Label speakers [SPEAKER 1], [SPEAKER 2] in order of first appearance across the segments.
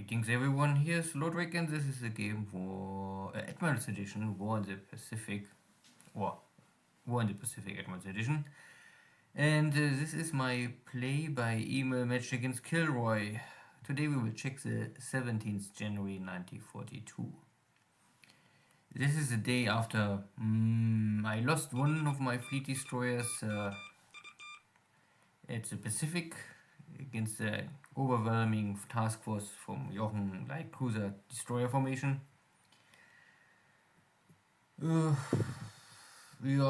[SPEAKER 1] Greetings everyone, here's Lodrik and this is a game for Admirals Edition, War in the Pacific, or War in the Pacific Admirals Edition. And this is my play by email match against KilRoy. Today we will check the 17th January 1942. This is the day after I lost one of my fleet destroyers at the Pacific against the overwhelming task force from Jochen light cruiser destroyer formation. And there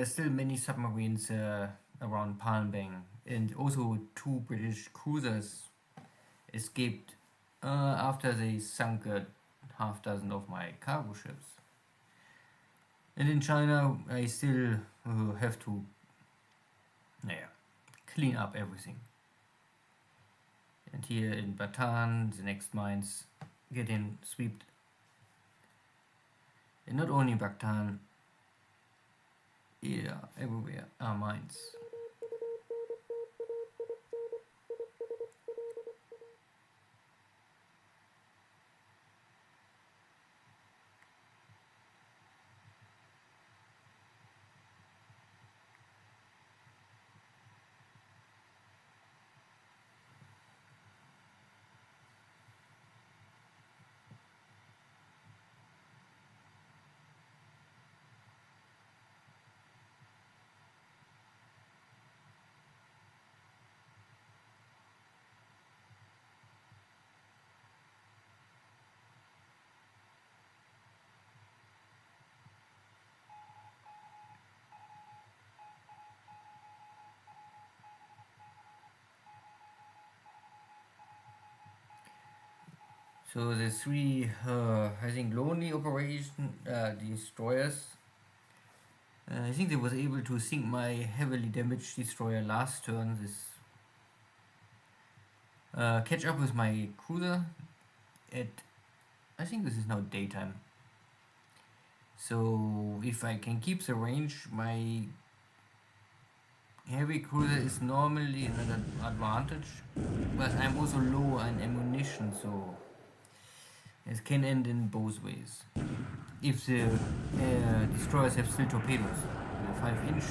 [SPEAKER 1] are still many submarines around Palm Bay, and also two British cruisers escaped after they sunk a half dozen of my cargo ships. And in China I still have to clean up everything. And here in Bataan, the next mines getting swept. And not only Bataan, everywhere are mines. So the three, I think, lonely operation destroyers. I think they was able to sink my heavily damaged destroyer last turn. This catch up with my cruiser at, I think this is now daytime. So if I can keep the range, my heavy cruiser is normally an advantage, but I'm also low on ammunition, so it can end in both ways. If the destroyers have still torpedoes, the 5-inch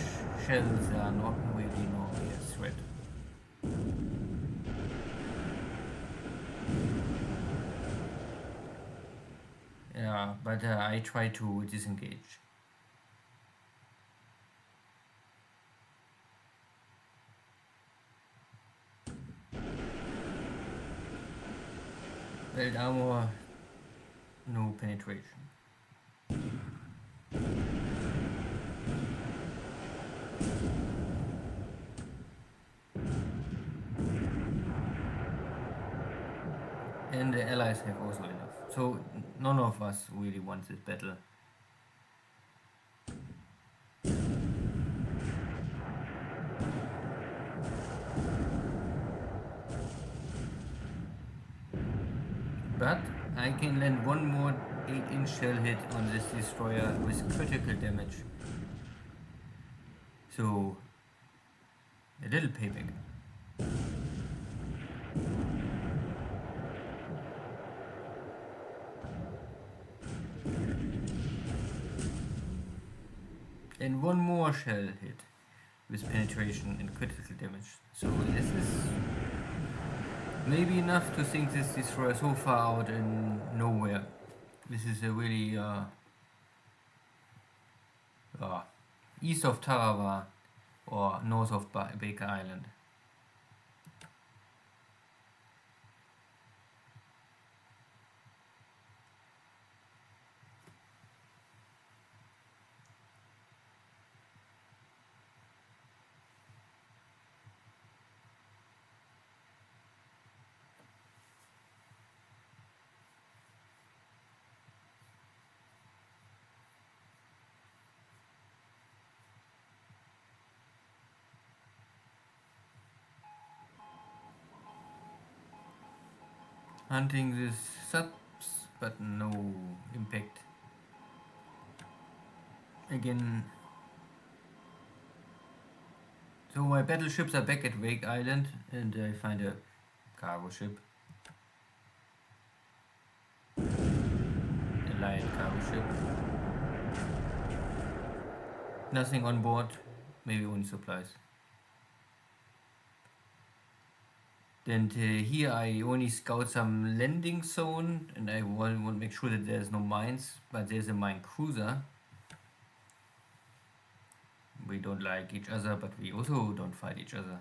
[SPEAKER 1] shells are not really normally a threat. Yeah, but I try to disengage. Belt armor, no penetration. And the allies have also enough. So none of us really wants this battle. But I can land one more 8-inch shell hit on this destroyer with critical damage. So a little payback. And one more shell hit with penetration and critical damage. So this is maybe enough to sink this destroyer so far out in nowhere. This is a really east of Tarawa or north of Baker Island. Hunting these subs, but no impact. Again, so my battleships are back at Wake Island, and I find a cargo ship. light cargo ship. Nothing on board, maybe only supplies. Then here I only scout some landing zone, and I want to make sure that there's no mines, but there's a mine cruiser. We don't like each other, but we also don't fight each other.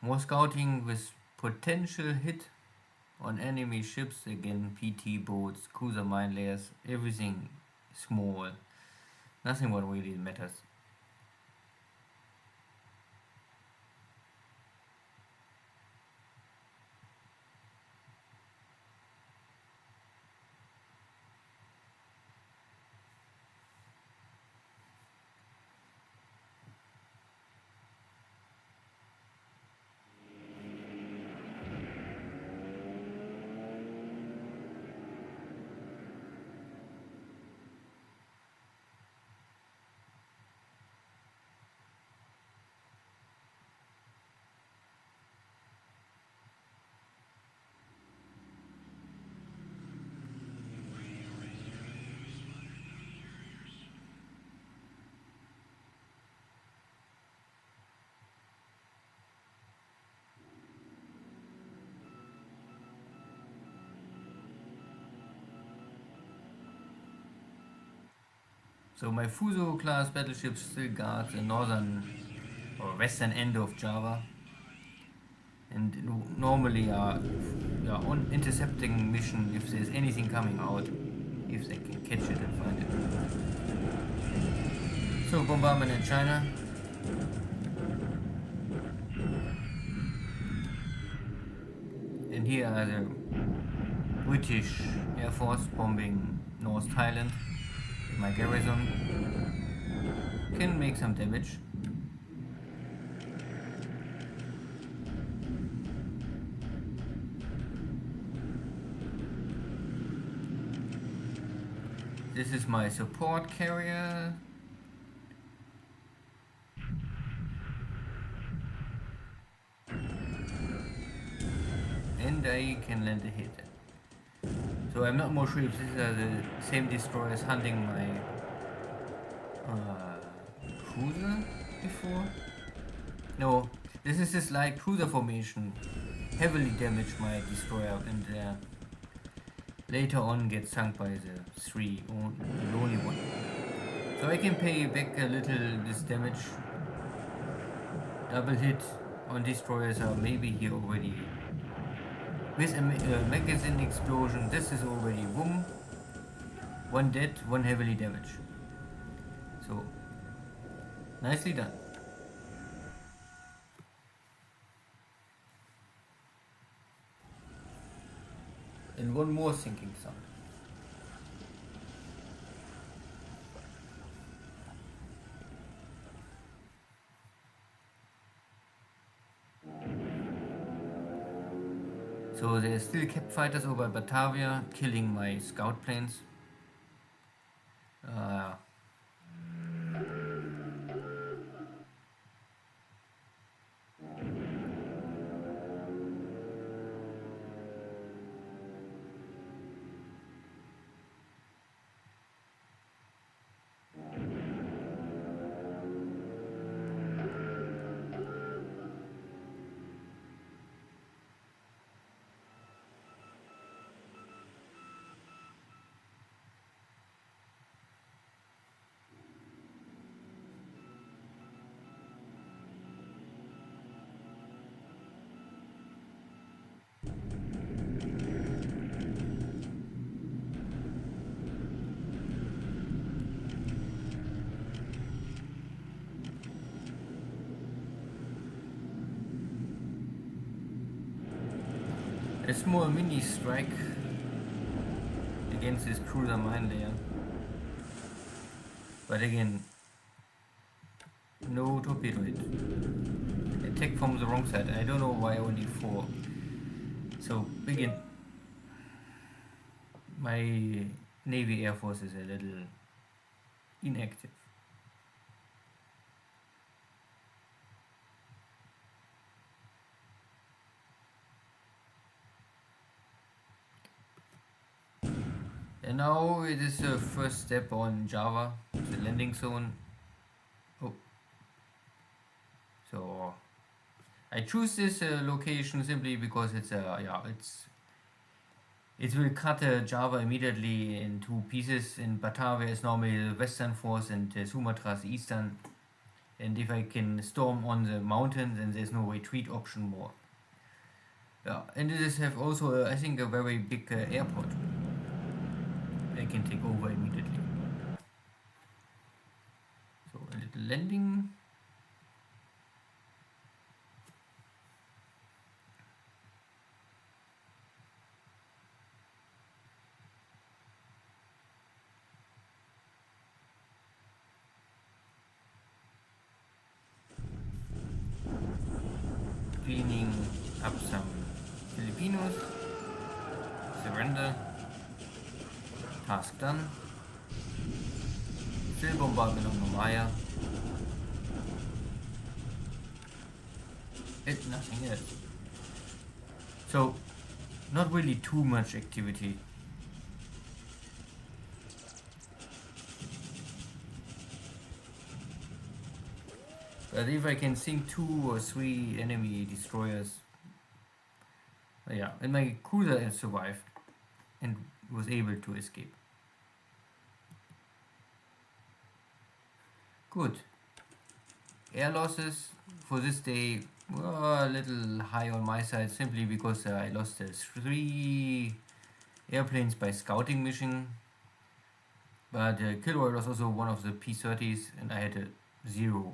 [SPEAKER 1] More scouting with potential hit on enemy ships, again PT boats, cruiser mine layers, everything small. Nothing what really matters. So my Fuso class battleships still guard the northern or western end of Java, and normally are on intercepting mission if there's anything coming out, if they can catch it and find it. So bombardment in China. And here are the British Air Force bombing North Thailand. My garrison can make some damage. This is my support carrier. And I can land a hit. So I'm not more sure if these are the same destroyers hunting my cruiser before. No, this is this light cruiser formation. Heavily damaged my destroyer and later on get sunk by the only one. So I can pay back a little this damage. Double hit on destroyers are maybe here already. With a magazine explosion, this is already boom. One dead, one heavily damaged. So, nicely done. And one more sinking sound. So there's still Cap fighters over Batavia killing my scout planes. A small mini strike against this cruiser mine layer. But again, no torpedo hit. Attack from the wrong side. I don't know why only 4. So begin. My Navy Air Force is a little inactive. And now it is the first step on Java, the landing zone. Oh, so I choose this location simply because it will cut Java immediately in 2 pieces. In Batavia is normally the western force and Sumatra is the eastern. And if I can storm on the mountain, then there's no retreat option more. Yeah, and it is have also I think a very big airport. I can take over immediately. So a little landing. Cleaning up some Filipinos. Surrender. Task done. Still bombardment of Nomaya. It's nothing else. So, not really too much activity. But if I can sink 2 or 3 enemy destroyers, yeah, and my cruiser has survived and was able to escape. Good. Air losses for this day were a little high on my side simply because I lost 3 airplanes by scouting mission. But KilRoy was also one of the P-30s and I had a 0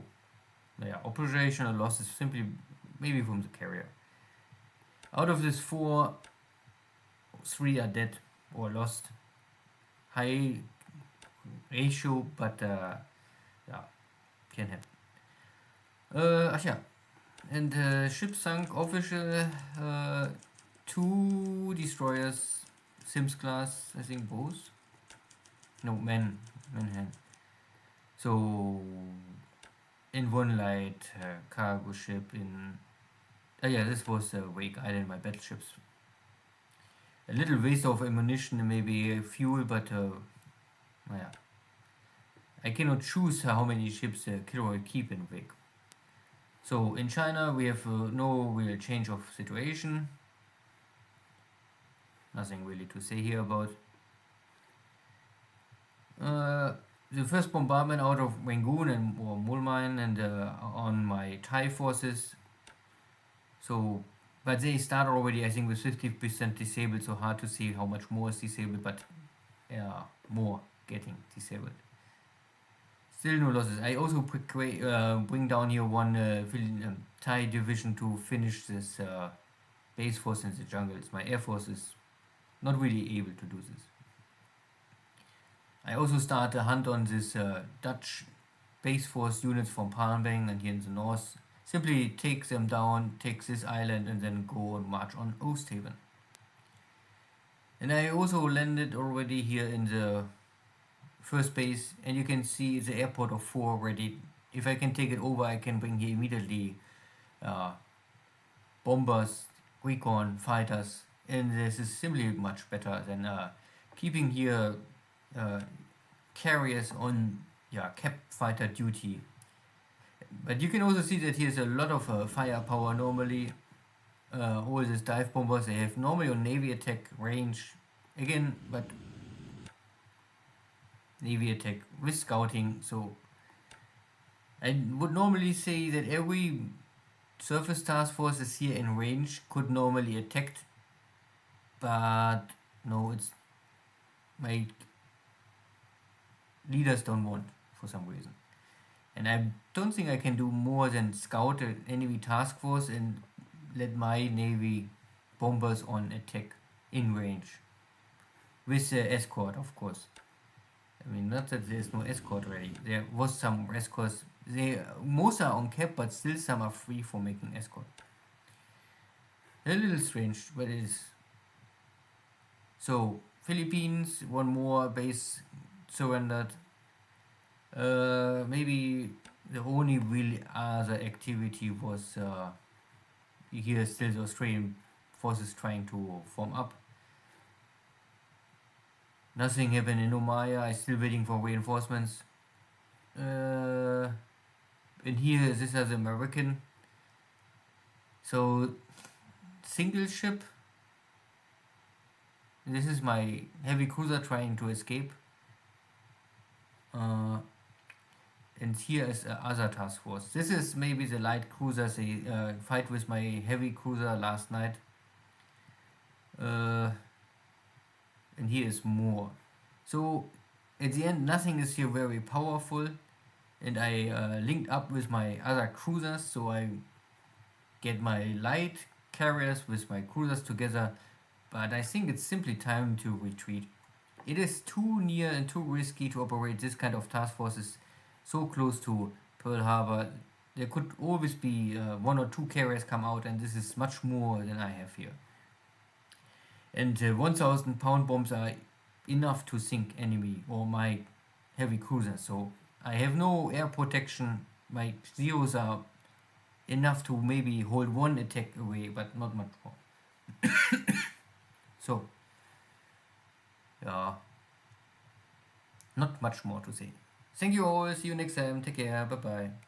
[SPEAKER 1] operational losses simply maybe from the carrier. Out of this 4, 3 are dead or lost. High ratio, but yeah, can happen. Yeah. And ship sunk official 2 destroyers, Sims class, I think both. No, Manhattan. So in one light cargo ship in yeah, this was Wake Island, my battleships. A little waste of ammunition and maybe fuel, but yeah, I cannot choose how many ships KilRoy keep in Wake. So in China we have no real change of situation. Nothing really to say here about. The first bombardment out of Rangoon and or Mulmine and on my Thai forces. So, but they start already I think with 50% disabled, so hard to see how much more is disabled, but yeah, more getting disabled. Still no losses. I also bring down here one Thai division to finish this base force in the jungles. My air force is not really able to do this. I also start a hunt on this Dutch base force units from Palmbang and here in the north. Simply take them down, take this island and then go and march on Oosthaven. And I also landed already here in the first base and you can see the airport of 4 already. If I can take it over I can bring here immediately bombers, recon, fighters, and this is simply much better than keeping here carriers on cap fighter duty. But you can also see that here's a lot of firepower normally. All these dive bombers they have normally on navy attack range again, but navy attack with scouting. So I would normally say that every surface task force is here in range could normally attack, but no, it's my leaders don't want for some reason. And I don't think I can do more than scout an enemy task force and let my navy bombers on attack in range. With the escort, of course. I mean, not that there's no escort ready. There was some escorts. Most are on cap, but still some are free for making escort. A little strange, but it is. So, Philippines, one more base surrendered. Maybe the only real other activity was here still the Australian forces trying to form up. Nothing happened in Omaya. I'm still waiting for reinforcements. And here, this is American. So, single ship. This is my heavy cruiser trying to escape. And here is other task force. This is maybe the light cruisers they fight with my heavy cruiser last night. And here is more. So at the end, nothing is here very powerful, and I linked up with my other cruisers, so I get my light carriers with my cruisers together. But I think it's simply time to retreat. It is too near and too risky to operate this kind of task forces so close to Pearl Harbor. There could always be one or two carriers come out, and this is much more than I have here. And 1,000 pound bombs are enough to sink enemy or my heavy cruiser. So I have no air protection. My zeros are enough to maybe hold one attack away, but not much more. So, yeah, not much more to say. Thank you all. See you next time. Take care. Bye bye.